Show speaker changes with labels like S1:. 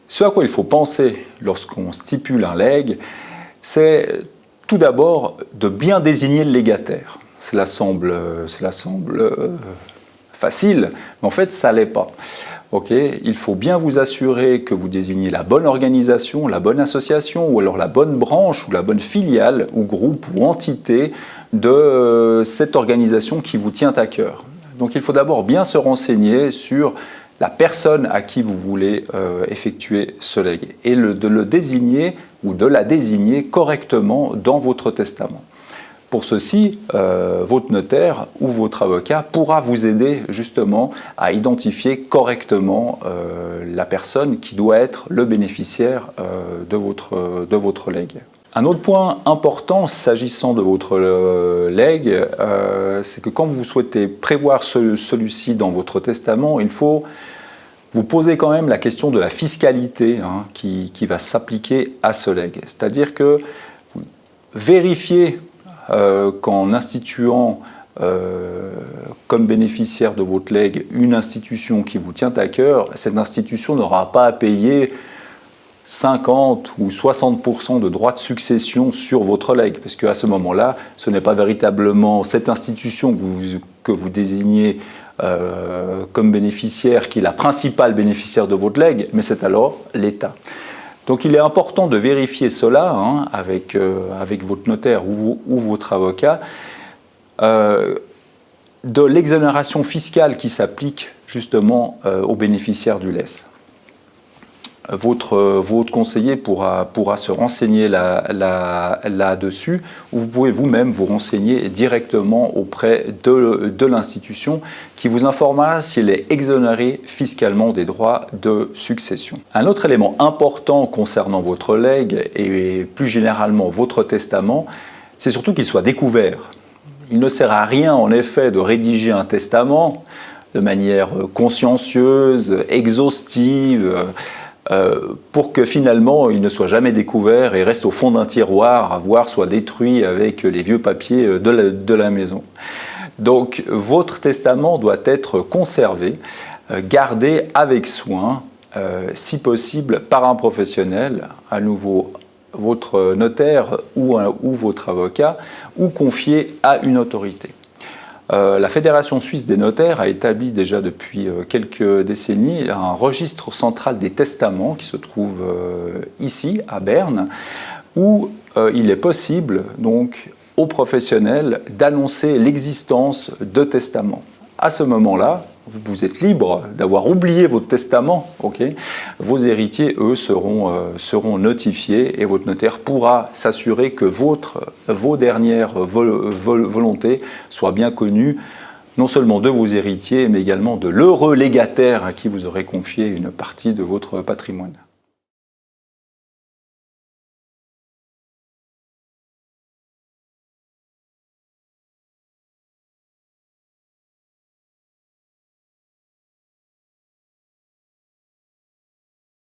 S1: Ce à quoi il faut penser lorsqu'on stipule un legs, c'est tout d'abord de bien désigner le légataire. Cela semble facile, mais en fait ça ne l'est pas. Il faut bien vous assurer que vous désignez la bonne organisation, la bonne association, ou alors la bonne branche, ou la bonne filiale, ou groupe, ou entité de cette organisation qui vous tient à cœur. Donc il faut d'abord bien se renseigner sur la personne à qui vous voulez effectuer ce legs, et de le désigner ou de la désigner correctement dans votre testament. Pour ceci, votre notaire ou votre avocat pourra vous aider justement à identifier correctement la personne qui doit être le bénéficiaire de votre legs. Un autre point important s'agissant de votre legs, c'est que quand vous souhaitez prévoir celui-ci dans votre testament, il faut vous poser quand même la question de la fiscalité qui va s'appliquer à ce legs. C'est-à-dire que vérifiez qu'en instituant comme bénéficiaire de votre legs une institution qui vous tient à cœur, cette institution n'aura pas à payer 50 ou 60% de droits de succession sur votre legs, parce qu'à ce moment-là, ce n'est pas véritablement cette institution que vous désignez comme bénéficiaire qui est la principale bénéficiaire de votre legs, mais c'est alors l'État. Donc il est important de vérifier cela avec votre notaire ou votre avocat, de l'exonération fiscale qui s'applique justement aux bénéficiaires du LES. Votre conseiller pourra se renseigner là-dessus, ou vous pouvez vous-même vous renseigner directement auprès de l'institution qui vous informera s'il est exonéré fiscalement des droits de succession. Un autre élément important concernant votre legs et plus généralement votre testament, c'est surtout qu'il soit découvert. Il ne sert à rien en effet de rédiger un testament de manière consciencieuse, exhaustive, pour que finalement il ne soit jamais découvert et reste au fond d'un tiroir, voire soit détruit avec les vieux papiers de la maison. Donc votre testament doit être conservé, gardé avec soin, si possible par un professionnel, à nouveau votre notaire ou votre avocat, ou confié à une autorité. La Fédération suisse des notaires a établi déjà depuis quelques décennies un registre central des testaments qui se trouve ici, à Berne, où il est possible donc aux professionnels d'annoncer l'existence de testaments. À ce moment-là, vous êtes libre d'avoir oublié votre testament. Vos héritiers, eux, seront notifiés et votre notaire pourra s'assurer que vos dernières volontés soient bien connues, non seulement de vos héritiers, mais également de l'heureux légataire à qui vous aurez confié une partie de votre patrimoine.